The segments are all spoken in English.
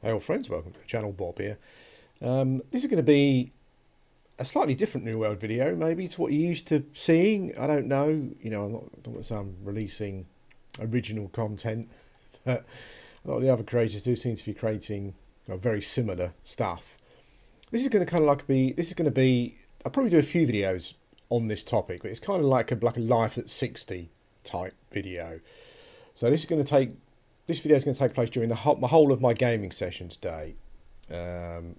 Hey all friends, welcome to the channel. Bob here. This is going to be a slightly different New World video, maybe to what you're used to seeing. I don't know. I'm not, I don't want to say I'm releasing original content, but a lot of the other creators do seem to be creating very similar stuff. This is going to kind of like be. This is going to be. I'll probably do a few videos on this topic, but it's kind of like a life at 60 type video. So this video is going to take place during the whole of my gaming session today,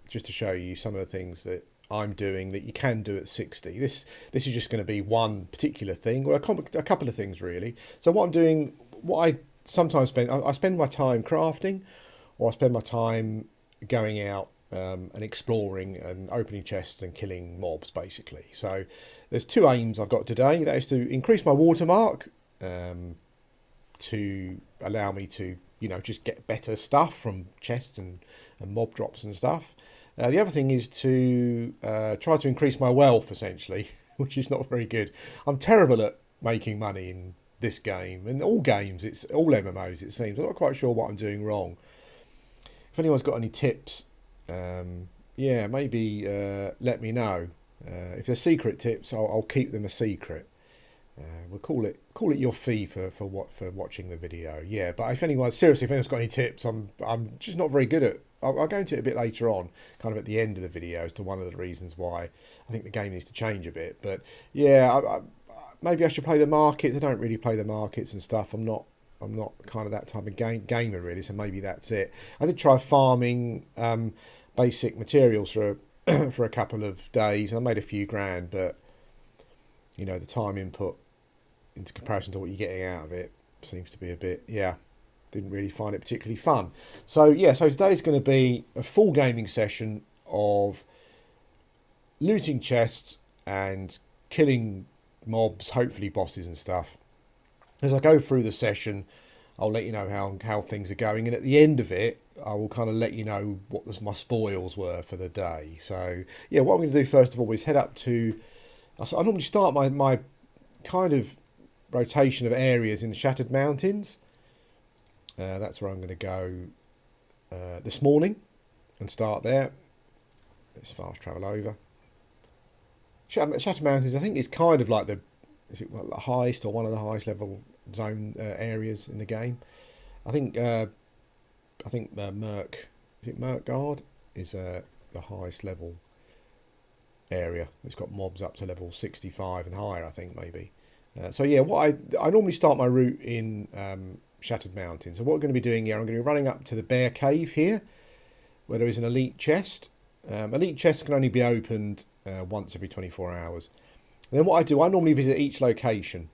just to show you some of the things that I'm doing that you can do at 60. This is just going to be one particular thing, or a couple of things really. So what I'm doing, what I sometimes spend, I spend my time crafting, or I spend my time going out and exploring and opening chests and killing mobs, basically. So there's two aims I've got today. That is to increase my watermark, to allow me to, just get better stuff from chests and mob drops and stuff. The other thing is to try to increase my wealth, essentially, which is not very good. I'm terrible at making money in this game, and all games, it's all MMOs, it seems. I'm not quite sure what I'm doing wrong. If anyone's got any tips, yeah, maybe let me know. If they're secret tips, I'll keep them a secret. We'll call it your fee for watching the video. Yeah, but if anyone's got any tips, I'm just not very good at. I'll go into it a bit later on, kind of at the end of the video, as to one of the reasons why I think the game needs to change a bit. But yeah, maybe I should play the markets. I don't really play the markets and stuff. I'm not kind of that type of gamer really. So maybe that's it. I did try farming basic materials for for a couple of days. I made a few grand, but the time input into comparison to what you're getting out of it seems to be a bit, didn't really find it particularly fun. So today's going to be a full gaming session of looting chests and killing mobs, hopefully bosses and stuff. As I go through the session, I'll let you know how things are going, and at the end of it, I will kind of let you know what my spoils were for the day. So yeah, what I'm going to do first of all is head up to. I normally start my kind of rotation of areas in the Shattered Mountains. That's where I'm going to go this morning and start there. Let's fast travel over. Shattered Mountains, I think, is kind of like the highest or one of the highest level zone areas in the game. I think Merck, is it Merck Guard, is the highest level area. It's got mobs up to level 65 and higher, I think, maybe. So yeah, what I normally start my route in Shattered Mountains. So what we're going to be doing here, I'm going to be running up to the Bear Cave here, where there is an elite chest. Elite chests can only be opened once every 24 hours. And then what I do, I normally visit each location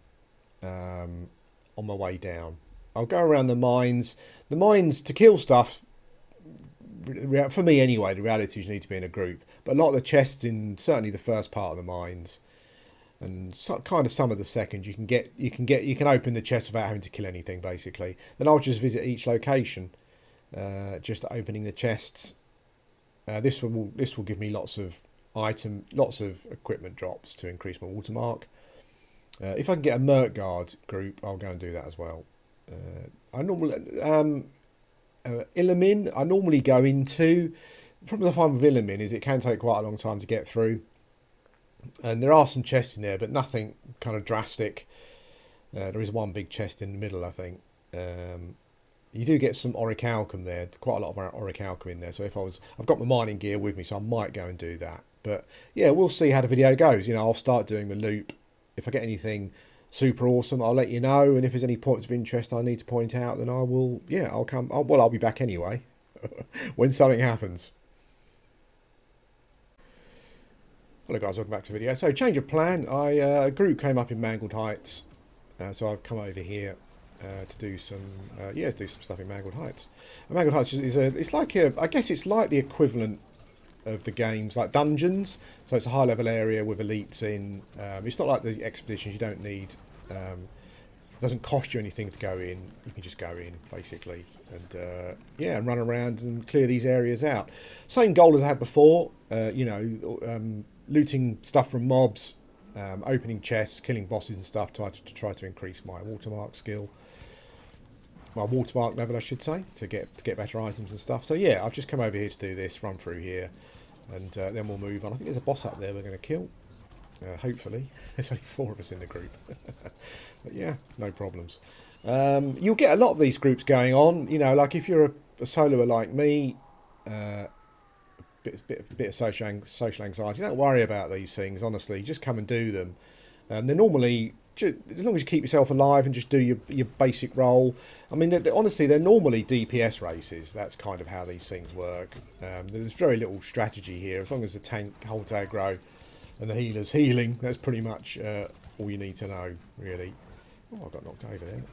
on my way down. I'll go around the mines. The mines, to kill stuff, for me anyway, the reality is you need to be in a group. But a lot of the chests in certainly the first part of the mines, and kind of some of the second, you can open the chest without having to kill anything, basically. Then I'll just visit each location, just opening the chests. This will give me lots of equipment drops to increase my watermark. If I can get a Merck Guard group, I'll go and do that as well. I normally Illumin, I normally go into. The problem I find with Illumin is it can take quite a long time to get through, and there are some chests in there, but nothing kind of drastic. There is one big chest in the middle, I think. You do get some orichalcum there, quite a lot of orichalcum in there. So I've got my mining gear with me, so I might go and do that. But yeah, we'll see how the video goes. I'll start doing the loop. If I get anything super awesome, I'll let you know. And if there's any points of interest I need to point out, then I will. Yeah, I'll come. I'll be back anyway when something happens. Hello guys, welcome back to the video. So change of plan. A group came up in Mangled Heights, so I've come over here to do some stuff in Mangled Heights. And Mangled Heights I guess it's like the equivalent of the games like dungeons. So it's a high level area with elites in. It's not like the expeditions. You don't need. It doesn't cost you anything to go in. You can just go in basically, and and run around and clear these areas out. Same goal as I had before. Looting stuff from mobs, opening chests, killing bosses and stuff to try to increase my watermark skill. my watermark level, I should say, to get better items and stuff. So yeah, I've just come over here to do this, run through here, and then we'll move on. I think there's a boss up there we're going to kill. Hopefully, there's only 4 of us in the group. But yeah, no problems. You'll get a lot of these groups going on. You know, like if you're a soloer like me, bit of social anxiety. Don't worry about these things. Honestly, just come and do them. They're normally, as long as you keep yourself alive and just do your basic role. I mean, honestly, they're normally DPS races. That's kind of how these things work. There's very little strategy here. As long as the tank holds aggro and the healer's healing, that's pretty much all you need to know, really. Oh, I got knocked over there.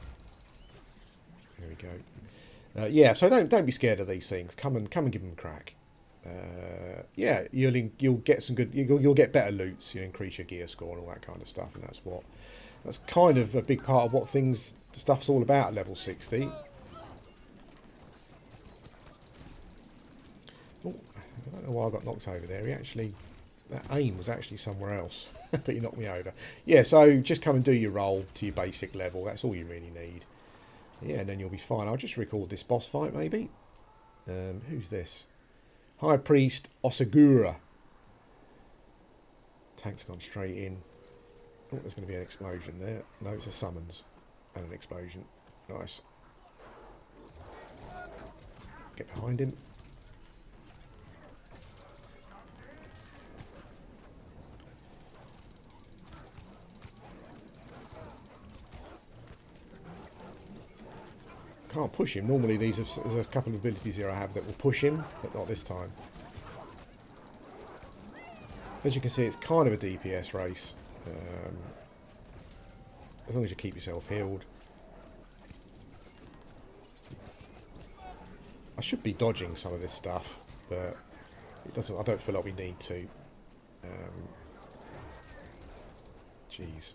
There we go. Yeah, so don't be scared of these things. Come and give them a crack. Yeah, you'll get some good. You'll get better loots. You'll increase your gear score and all that kind of stuff, and that's kind of a big part of what stuff's all about at level 60. Oh, I don't know why I got knocked over there. That aim was actually somewhere else, but he knocked me over. Yeah, so just come and do your role to your basic level. That's all you really need. Yeah, and then you'll be fine. I'll just record this boss fight, maybe. Who's this? High Priest Osagura. Tank's gone straight in. Oh, there's going to be an explosion there. No, it's a summons and an explosion. Nice. Get behind him. Can't push him. Normally there's a couple of abilities here I have that will push him, but not this time. As you can see, it's kind of a DPS race. As long as you keep yourself healed. I should be dodging some of this stuff, but it doesn't. I don't feel like we need to. Jeez.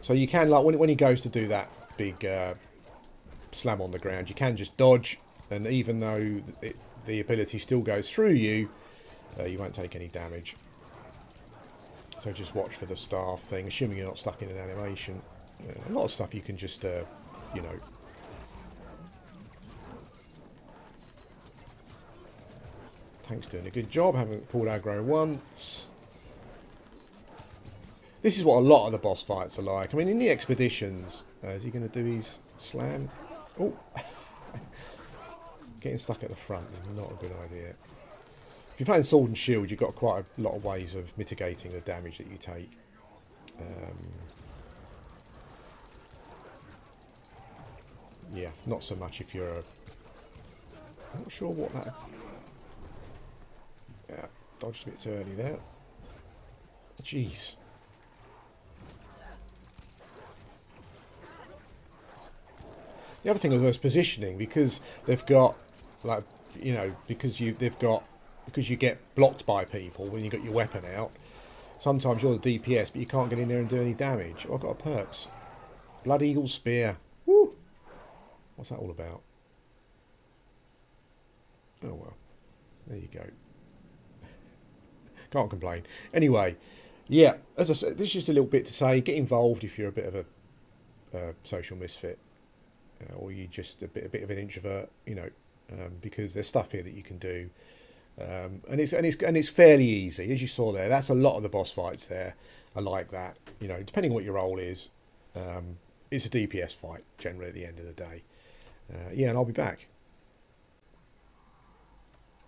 So you can, like, when he goes to do that big slam on the ground, you can just dodge, and even though the ability still goes through you, you won't take any damage. So just watch for the staff thing, assuming you're not stuck in an animation. A lot of stuff you can just, you know... Tank's doing a good job, haven't pulled aggro once. This is what a lot of the boss fights are like. I mean, in the expeditions, is he going to do his slam? Oh, getting stuck at the front is not a good idea. If you're playing Sword and Shield, you've got quite a lot of ways of mitigating the damage that you take. Yeah, not so much if you're I'm not sure what that... Yeah, dodged a bit too early there. Jeez. The other thing was positioning, because they've got, like, you know, because you get blocked by people when you got your weapon out. Sometimes you're the DPS, but you can't get in there and do any damage. Oh, I've got a perks. Blood Eagle Spear. Woo! What's that all about? Oh well, there you go. Can't complain. Anyway, yeah, as I said, this is just a little bit to say, get involved if you're a bit of a social misfit. Or you just a bit of an introvert, you know, because there's stuff here that you can do, and it's fairly easy, as you saw there. That's a lot of the boss fights there. I like that, you know, depending on what your role is. It's a DPS fight generally at the end of the day. Yeah, and I'll be back.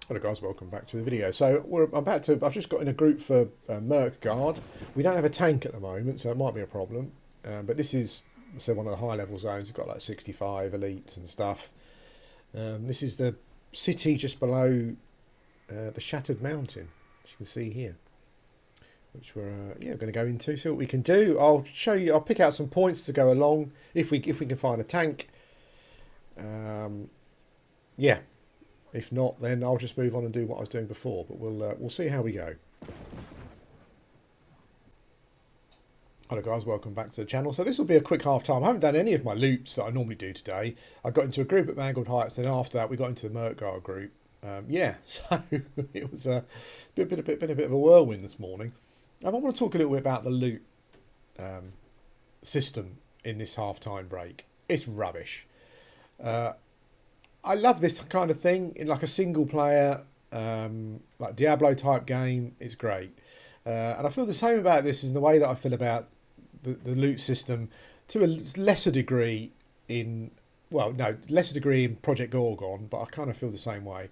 Hello guys, welcome back to the video. So I've just got in a group for Merck Guard. We don't have a tank at the moment, so it might be a problem. But this is one of the high level zones. It's got like 65 elites and stuff. This is the city just below the Shattered Mountain, as you can see here, which we're going to go into, see what we can do. I'll show you. I'll pick out some points to go along if we can find a tank. Yeah. If not, then I'll just move on and do what I was doing before. But we'll see how we go. Hello guys, welcome back to the channel. So this will be a quick half time. I haven't done any of my loops that I normally do today. I got into a group at Mangled Heights, then after that we got into the Merck Guard group. Yeah, so it was been a bit of a whirlwind this morning. I want to talk a little bit about the loot um, system in this half-time break. It's rubbish. Uh, I love this kind of thing in like a single player, like Diablo type game. It's great, and I feel the same about this as the way that I feel about the loot system to a lesser degree in lesser degree in Project Gorgon, but I kind of feel the same way.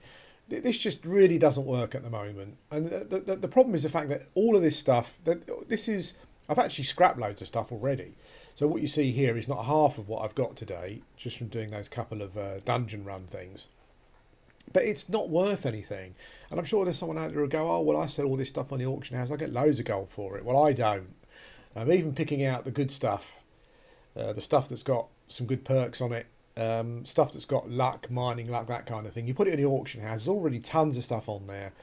This just really doesn't work at the moment, and the problem is the fact that all of this stuff that this is I've actually scrapped loads of stuff already. So what you see here is not half of what I've got today, just from doing those couple of dungeon run things. But it's not worth anything. And I'm sure there's someone out there who'll go, oh, well, I sell all this stuff on the auction house. I get loads of gold for it. Well, I don't. I'm even picking out the good stuff, the stuff that's got some good perks on it, stuff that's got luck, mining luck, that kind of thing. You put it in the auction house, there's already tons of stuff on there.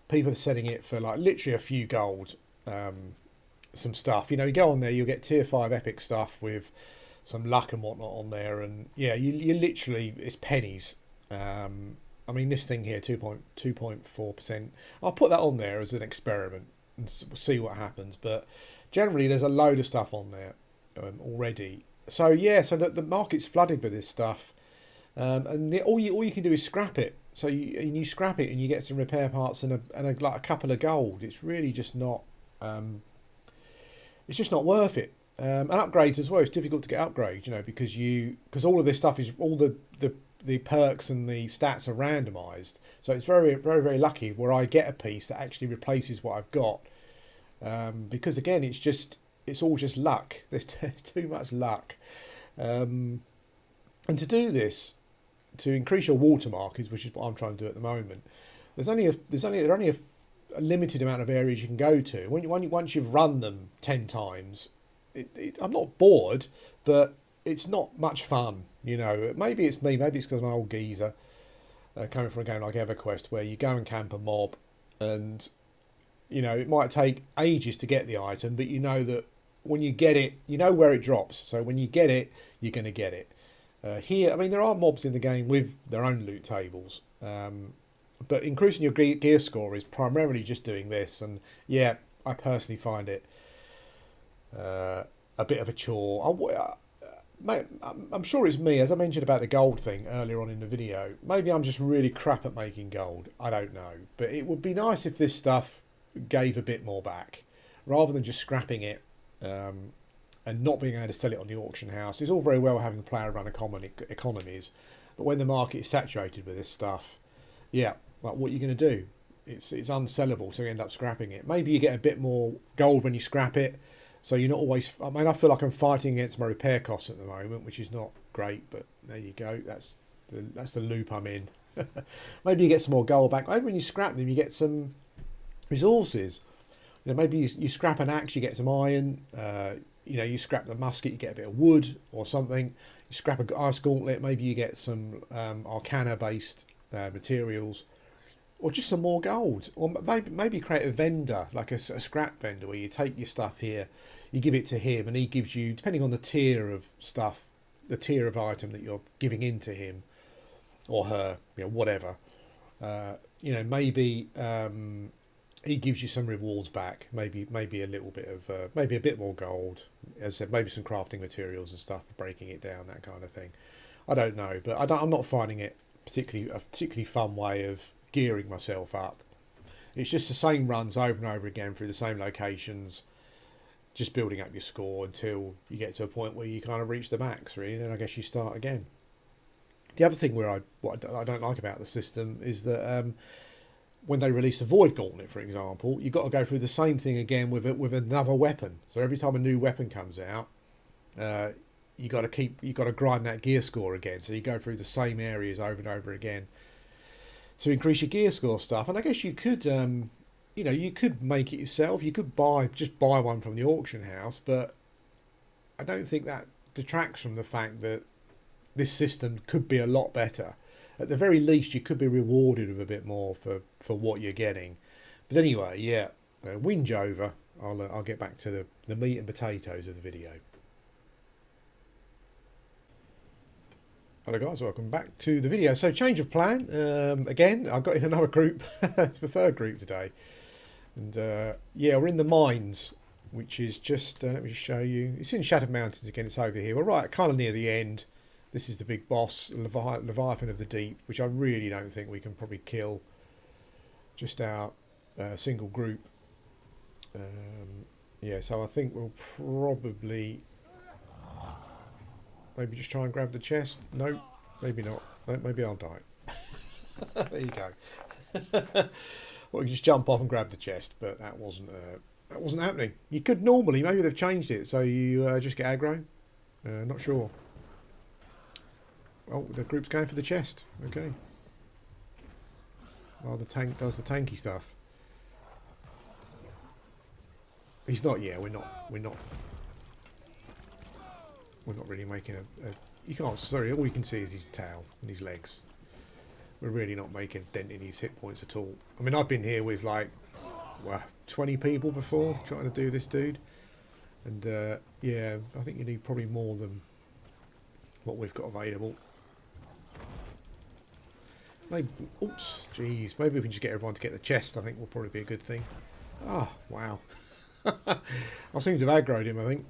People are selling it for like literally a few gold. Some stuff, you go on there, you'll get tier 5 epic stuff with some luck and whatnot on there, and yeah, you literally, it's pennies. I mean, this thing here, 2.4%, I'll put that on there as an experiment and see what happens, but generally there's a load of stuff on there already. So yeah, so the market's flooded with this stuff, and all you can do is scrap it. So you scrap it and you get some repair parts and like a couple of gold. It's really just not it's just not worth it. And upgrades as well. It's difficult to get upgrades, because all of this stuff is all the perks and the stats are randomised. So it's very, very, very lucky where I get a piece that actually replaces what I've got. Because again, it's all just luck. There's too much luck. And to do this, to increase your watermark, which is what I'm trying to do at the moment, there are only a limited amount of areas you can go to. Once you've run them 10 times, I'm not bored, but it's not much fun. Maybe it's me, maybe it's because I'm an old geezer coming from a game like EverQuest where you go and camp a mob and it might take ages to get the item, but you know that when you get it, you know where it drops. So when you get it, you're going to get it. Here, I mean, there are mobs in the game with their own loot tables. But increasing your gear score is primarily just doing this, and yeah, I personally find it a bit of a chore. I'm sure it's me, as I mentioned about the gold thing earlier on in the video. Maybe I'm just really crap at making gold. I don't know, but it would be nice if this stuff gave a bit more back, rather than just scrapping it and not being able to sell it on the auction house. It's all very well having player-run economies, but when the market is saturated with this stuff, yeah. Like, what are you going to do? It's unsellable, so you end up scrapping it. Maybe you get a bit more gold when you scrap it, so you're not always... I mean, I feel like I'm fighting against my repair costs at the moment, which is not great, but there you go. That's the loop I'm in. Maybe you get some more gold back. Maybe when you scrap them, you get some resources. Maybe you scrap an axe, you get some iron. You scrap the musket, you get a bit of wood or something. You scrap a ice gauntlet, maybe you get some arcana-based materials. Or just some more gold. Or maybe create a vendor, like a scrap vendor, where you take your stuff here, you give it to him, and he gives you, depending on the tier of stuff, the tier of item that you're giving in to him or her, whatever. Maybe he gives you some rewards back. Maybe a little bit of, maybe a bit more gold. As I said, maybe some crafting materials and stuff for breaking it down, that kind of thing. I don't know, but I'm not finding it a particularly fun way of gearing myself up. It's just the same runs over and over again through the same locations, just building up your score until you get to a point where you kind of reach the max, really, and then I guess you start again. The other thing what I don't like about the system is that when they release the Void Gauntlet, for example, you've got to go through the same thing again with another weapon. So every time a new weapon comes out, you got to grind that gear score again. So you go through the same areas over and over again to increase your gear score stuff. And I guess you could, you could make it yourself. You could just buy one from the auction house, but I don't think that detracts from the fact that this system could be a lot better. At the very least, you could be rewarded with a bit more for what you're getting. But anyway, yeah, whinge over. I'll get back to the meat and potatoes of the video. Hello guys, welcome back to the video. So change of plan, again, I've got in another group, it's the third group today. And yeah, we're in the mines, which is just, let me just show you. It's in Shattered Mountains again, it's over here. We're right, kind of near the end. This is the big boss, Leviathan of the Deep, which I really don't think we can probably kill just our single group. Yeah, so I think we'll probably maybe just try and grab the chest. No, maybe not. No, maybe I'll die. There you go. Well, you just jump off and grab the chest, but that wasn't happening. You could normally, maybe they've changed it, so you just get aggro. Not sure. Oh, the group's going for the chest. Okay. Well, the tank does the tanky stuff. He's not. Yeah, we're not really making a you can't. Sorry, all you can see is his tail and his legs. We're really not making a dent in his hit points at all. I mean, I've been here with like 20 people before trying to do this dude, and yeah, I think you need probably more than what we've got available. Maybe, oops, jeez, maybe we can just get everyone to get the chest. I think will probably be a good thing. Ah, wow. I seem to have aggroed him, I think.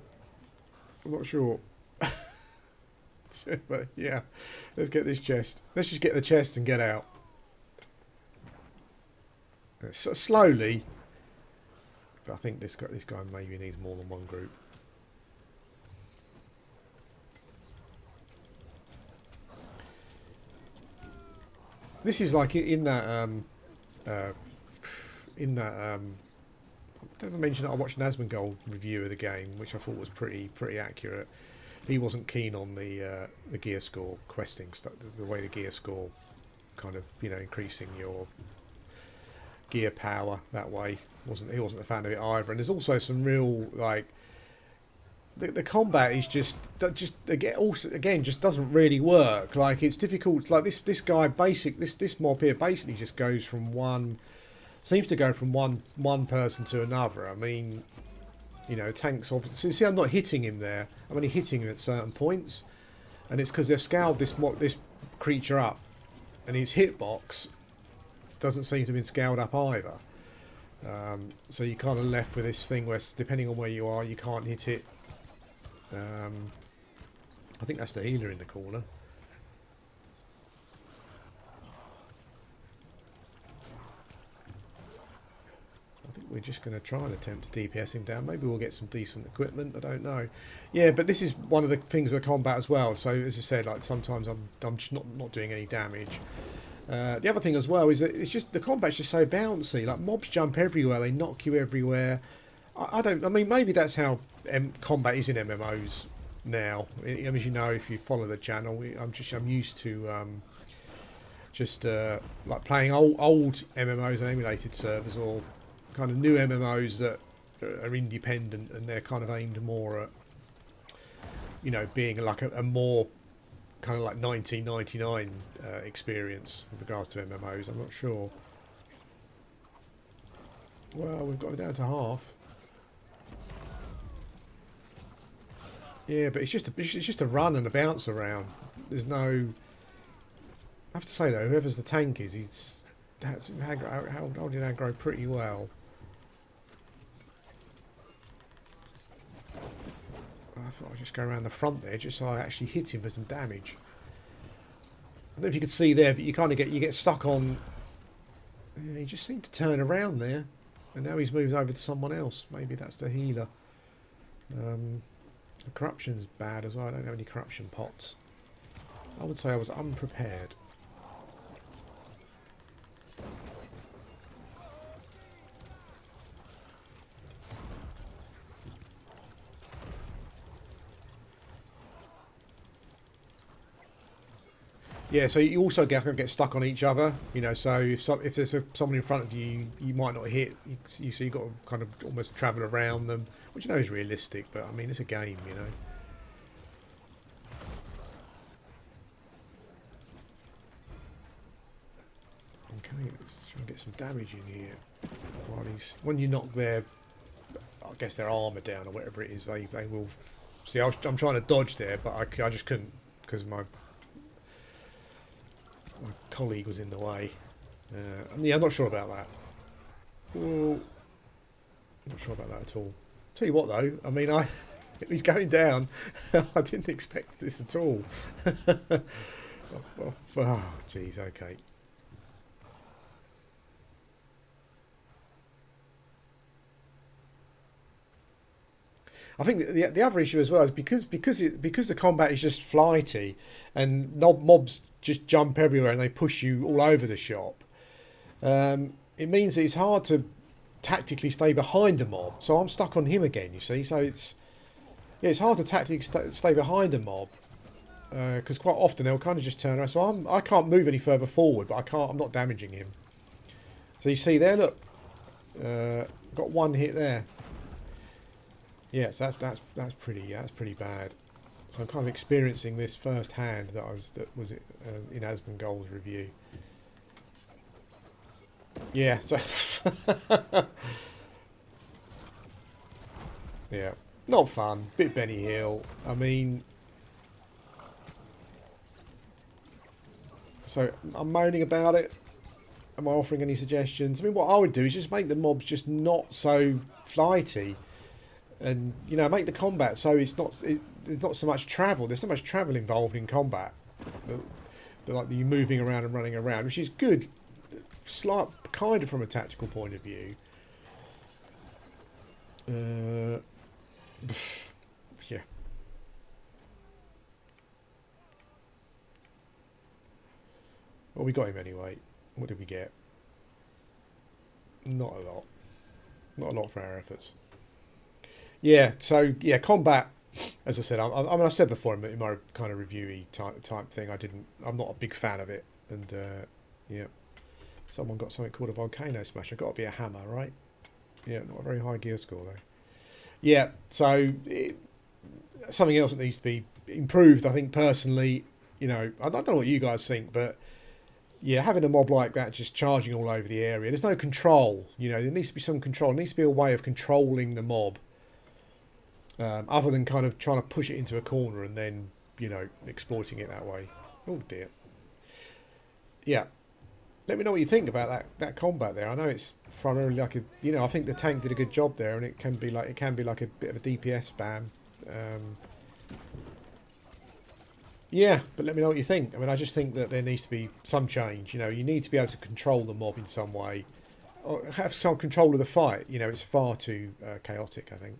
I'm not sure. But yeah, let's get this chest. Let's just get the chest and get out. So slowly. But I think this guy maybe needs more than one group. This is like in that I don't mention that I watched an Asmongold review of the game, which I thought was pretty accurate. He wasn't keen on the gear score questing stuff, the way the gear score kind of, you know, increasing your gear power that way. He wasn't a fan of it either. And there's also some real like the combat is just again just doesn't really work. Like it's difficult. Like this guy this mob here basically just goes from seems to go from one person to another. I mean, you know, tanks obviously. See, I'm not hitting him there. I'm only hitting him at certain points, and it's because they've scaled this creature up, and his hitbox doesn't seem to have been scaled up either. So you're kind of left with this thing where, depending on where you are, you can't hit it. I think that's the healer in the corner. We're just going to try and attempt to DPS him down. Maybe we'll get some decent equipment. I don't know. Yeah, but this is one of the things with combat as well. So as I said, like sometimes I'm just not doing any damage. The other thing as well is that it's just the combat's just so bouncy. Like mobs jump everywhere. They knock you everywhere. I mean, maybe that's how combat is in MMOs now. As you know, if you follow the channel, I'm used to like playing old MMOs and emulated servers, or kind of new MMOs that are independent, and they're kind of aimed more at, you know, being like a more kind of like 1999 experience with regards to MMOs. I'm not sure. Well, we've got it down to half. Yeah, but it's just a run and a bounce around. There's no. I have to say though, whoever's the tank is, he's holding aggro pretty well. I thought I'd just go around the front there just so I actually hit him for some damage. I don't know if you could see there, but you kind of get stuck on. Yeah, he just seemed to turn around there, and now he's moved over to someone else. Maybe that's the healer. The corruption's bad as well. I don't have any corruption pots. I would say I was unprepared. Yeah, so you also get stuck on each other, you know. So if there's someone in front of you, you might not hit. So you've got to kind of almost travel around them, which I know is realistic, but I mean it's a game, you know. Okay, let's try and get some damage in here. When you knock their, I guess their armour down or whatever it is, they will. See, I'm trying to dodge there, but I just couldn't because my my colleague was in the way. Yeah, I'm not sure about that. Ooh, not sure about that at all. Tell you what though, I mean, he's going down. I didn't expect this at all. Oh, jeez, okay. I think the other issue as well is because the combat is just flighty, and mobs just jump everywhere and they push you all over the shop. It means that it's hard to tactically stay behind a mob. So I'm stuck on him again. You see, so it's hard to tactically stay behind a mob because quite often they'll kind of just turn around. So I can't move any further forward, but I'm not damaging him. So you see there, look, got one hit there. Yes, that's pretty bad. So I'm kind of experiencing this firsthand that was in Asmongold's review. Yeah, so yeah, not fun. Bit Benny Hill. I mean, so I'm moaning about it. Am I offering any suggestions? I mean, what I would do is just make the mobs just not so flighty. And make the combat so it's not so much travel. There's so much travel involved in combat, like you moving around and running around, which is good, kind of from a tactical point of view. Yeah. Well, we got him anyway. What did we get? Not a lot. Not a lot for our efforts. Yeah, so yeah, combat. As I said, I mean, I said before in my kind of reviewy type thing, I'm not a big fan of it. And yeah, someone got something called a volcano smasher. Got to be a hammer, right? Yeah, not a very high gear score though. Yeah, so something else that needs to be improved. I think personally, I don't know what you guys think, but yeah, having a mob like that just charging all over the area, there's no control. There needs to be some control. There needs to be a way of controlling the mob. Other than kind of trying to push it into a corner and then, exploiting it that way. Oh dear. Yeah. Let me know what you think about that combat there. I know it's primarily like I think the tank did a good job there, and it can be like a bit of a DPS spam. Yeah, but let me know what you think. I mean, I just think that there needs to be some change. You need to be able to control the mob in some way, or have some control of the fight. It's far too chaotic, I think.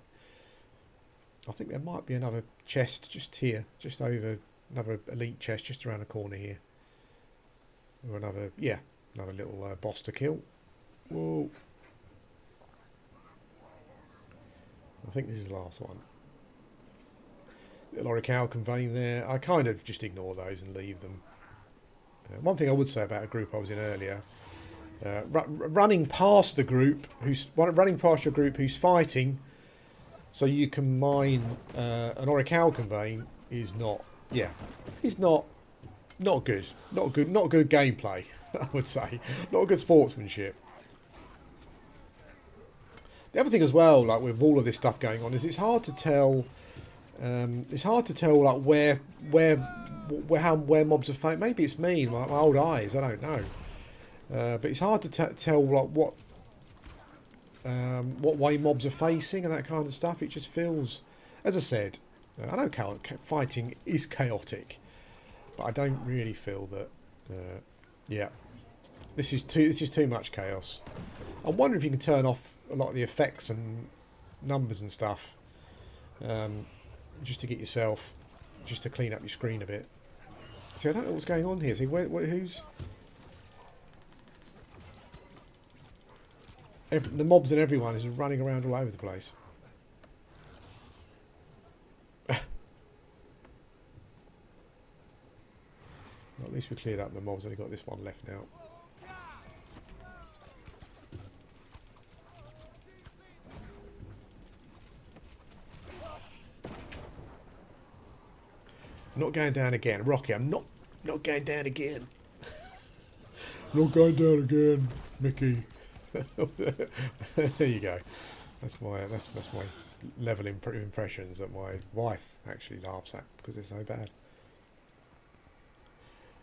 I think there might be another chest just here, just over, another elite chest just around the corner here. Or another little boss to kill. Whoa. I think this is the last one. Little Orical conveying there. I kind of just ignore those and leave them. One thing I would say about a group I was in earlier, running past your group who's fighting, so you can mine an Orical conveying is not good. Not good gameplay, I would say. Not good sportsmanship. The other thing as well, like with all of this stuff going on, is it's hard to tell. Like where mobs are fake. Maybe it's me, my old eyes. I don't know. But it's hard to tell like what way mobs are facing and that kind of stuff. It just feels, as I said, I know fighting is chaotic, but I don't really feel that. Yeah, this is too much chaos. I'm wondering if you can turn off a lot of the effects and numbers and stuff, just to get yourself, just to clean up your screen a bit. See, I don't know what's going on here. See, who's the mobs and everyone is running around all over the place. Well, at least we cleared up the mobs. Only got this one left now. Not going down again, Rocky. I'm not going down again. Not going down again, Mickey. There you go. That's my level impressions that my wife actually laughs at because they're so bad.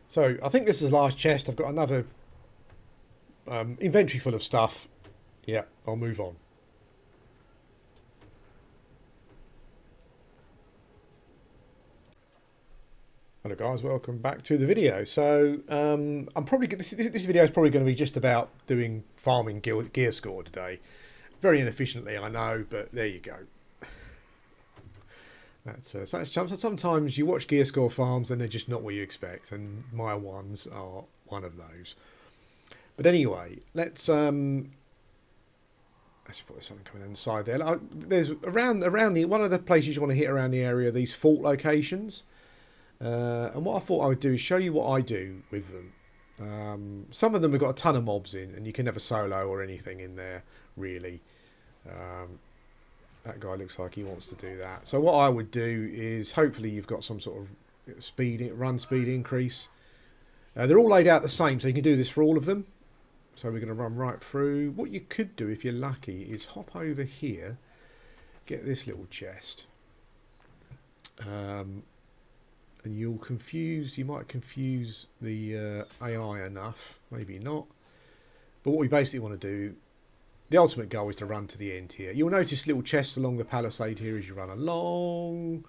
So I think this is the last chest. I've got another inventory full of stuff. Yeah, I'll move on. Hello guys, welcome back to the video. So I'm probably this video is probably going to be just about doing farming gear score today. Very inefficiently, I know, but there you go. Sometimes you watch gear score farms and they're just not what you expect, and my ones are one of those. But anyway, let's thought there's something coming inside there. There's around the one of the places you want to hit around the area, these fault locations. And what I thought I would do is show you what I do with them. Some of them have got a ton of mobs in, and you can never solo or anything in there, really. That guy looks like he wants to do that. So what I would do is, hopefully you've got some sort of run speed increase. They're all laid out the same, so you can do this for all of them. So we're going to run right through. What you could do, if you're lucky, is hop over here, get this little chest. And you might confuse the AI enough, maybe not. But what we basically want to do, the ultimate goal is to run to the end here. You'll notice little chests along the palisade here as you run along.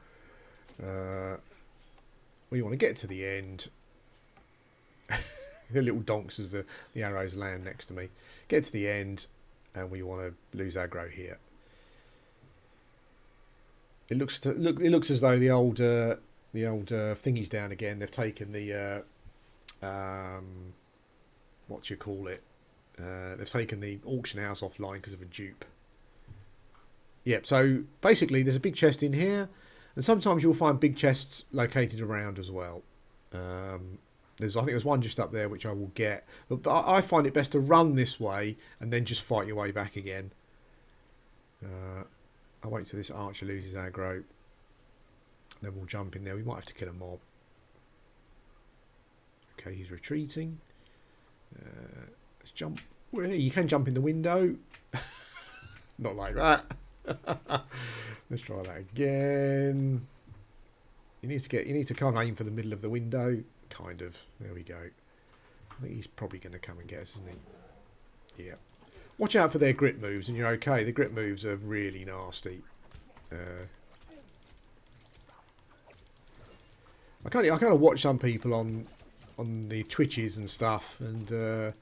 Well, you want to get to the end. The little donks as the arrows land next to me. Get to the end, and we want to lose aggro here. It looks as though the old thingy's down again. They've taken the what you call it? They've taken the auction house offline because of a dupe. Yep. So basically, there's a big chest in here, and sometimes you'll find big chests located around as well. I think there's one just up there which I will get, but I find it best to run this way and then just fight your way back again. I'll wait till this archer loses aggro. Then we'll jump in there. We might have to kill a mob. Okay, he's retreating. Let's jump. Well, you can jump in the window. Not like that. Let's try that again. You need to kind of aim for the middle of the window. Kind of. There we go. I think he's probably going to come and get us, isn't he? Yeah. Watch out for their grip moves, and you're okay. The grip moves are really nasty. I kind of watch some people on the Twitches and stuff, and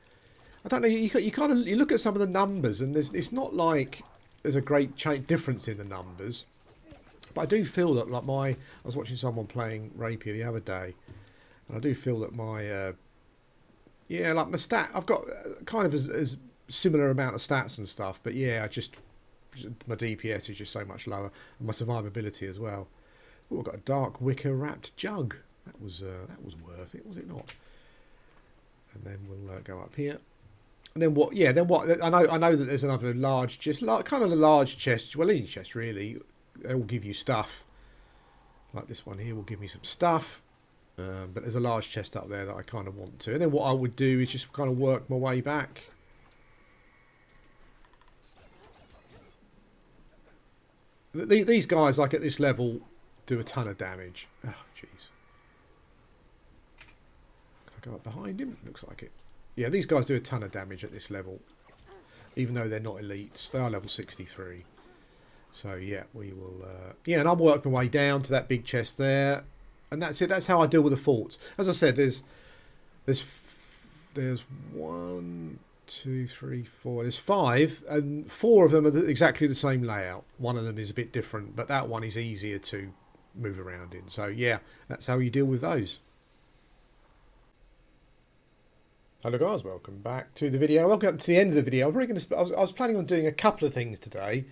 I don't know. You look at some of the numbers, and it's not like there's a great difference in the numbers, but I do feel that I was watching someone playing Rapier the other day, and I do feel that my my stat, I've got kind of as similar amount of stats and stuff, but yeah, my DPS is just so much lower, and my survivability as well. Oh, I've got a dark wicker wrapped jug. That was worth it, was it not? And then we'll go up here. And then what? Yeah, then what? I know that there's another large chest, kind of a large chest. Well, any chest really. They will give you stuff. Like this one here will give me some stuff. But there's a large chest up there that I kind of want to. And then what I would do is just kind of work my way back. These guys, like at this level, do a ton of damage. Oh, jeez. Can I go up behind him? Looks like it. Yeah, these guys do a ton of damage at this level. Even though they're not elites. They are level 63. So, yeah, we will... yeah, and I'll work my way down to that big chest there. And that's it. That's how I deal with the faults. As I said, there's 1, 2, 3, 4. There's 5, and 4 of them are exactly the same layout. One of them is a bit different, but that one is easier to move around in. So yeah, that's how you deal with those. Hello guys, welcome back to the video. Welcome to the end of the video. I was planning on doing a couple of things today,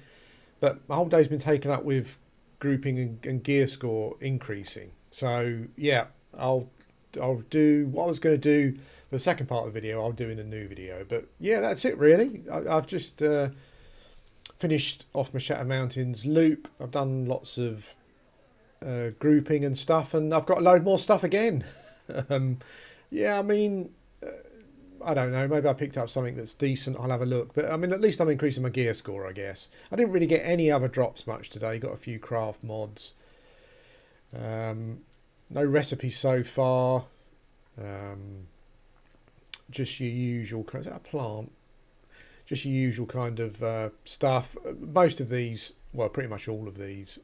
but my whole day's been taken up with grouping and gear score increasing. So yeah, I'll do what I was going to do for the second part of the video. I'll do in a new video. But yeah, that's it really. I've just finished off my Shatter Mountains loop. I've done lots of grouping and stuff, and I've got a load more stuff again. Yeah, I mean, I don't know. Maybe I picked up something that's decent. I'll have a look. But I mean, at least I'm increasing my gear score, I guess. I didn't really get any other drops much today. Got a few craft mods. No recipes so far. Just your usual. Is that a plant? Just your usual kind of stuff. Most of these, well, pretty much all of these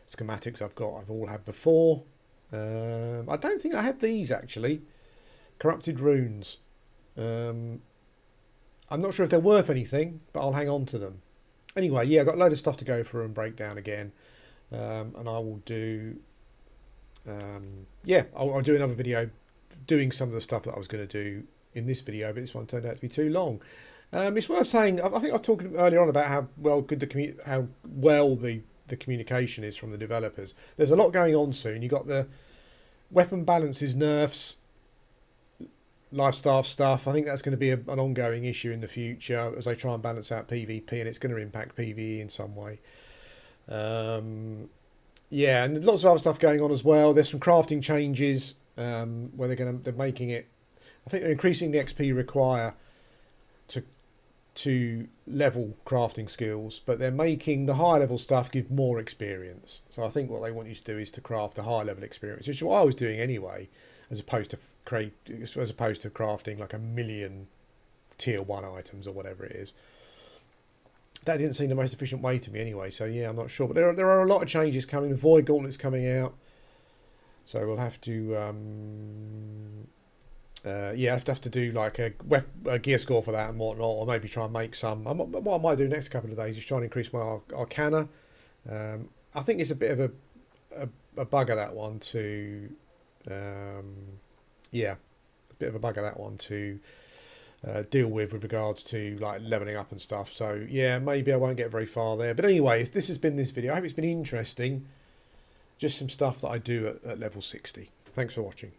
schematics I've all had before. I don't think I had these actually. Corrupted runes. I'm not sure if they're worth anything, but I'll hang on to them. Anyway, yeah, I've got a load of stuff to go through and break down again. And I will do... I'll do another video doing some of the stuff that I was going to do in this video, but this one turned out to be too long. It's worth saying, I think I was talking earlier on about how well the communication is from the developers. There's a lot going on soon. You've got the weapon balances nerfs, lifestyle stuff. I think that's going to be an ongoing issue in the future as they try and balance out PvP, and it's going to impact PvE in some way. Yeah, and lots of other stuff going on as well. There's some crafting changes where they're making it. I think they're increasing the XP require to level crafting skills, but they're making the higher level stuff give more experience. So I think what they want you to do is to craft a higher level experience, which is what I was doing anyway, as opposed to crafting like a million tier 1 items or whatever it is. That didn't seem the most efficient way to me anyway, so yeah, I'm not sure. But there are a lot of changes coming. The Void Gauntlet's coming out, so we'll have to have to do like a gear score for that and whatnot, or maybe try and make some. What I might do next couple of days is try and increase my Arcana. I think it's a bit of a bugger, that one to a bit of a bugger, that one to deal with regards to like leveling up and stuff. So yeah, maybe I won't get very far there. But anyway, this has been this video. I hope it's been interesting. Just some stuff that I do at level 60. Thanks for watching.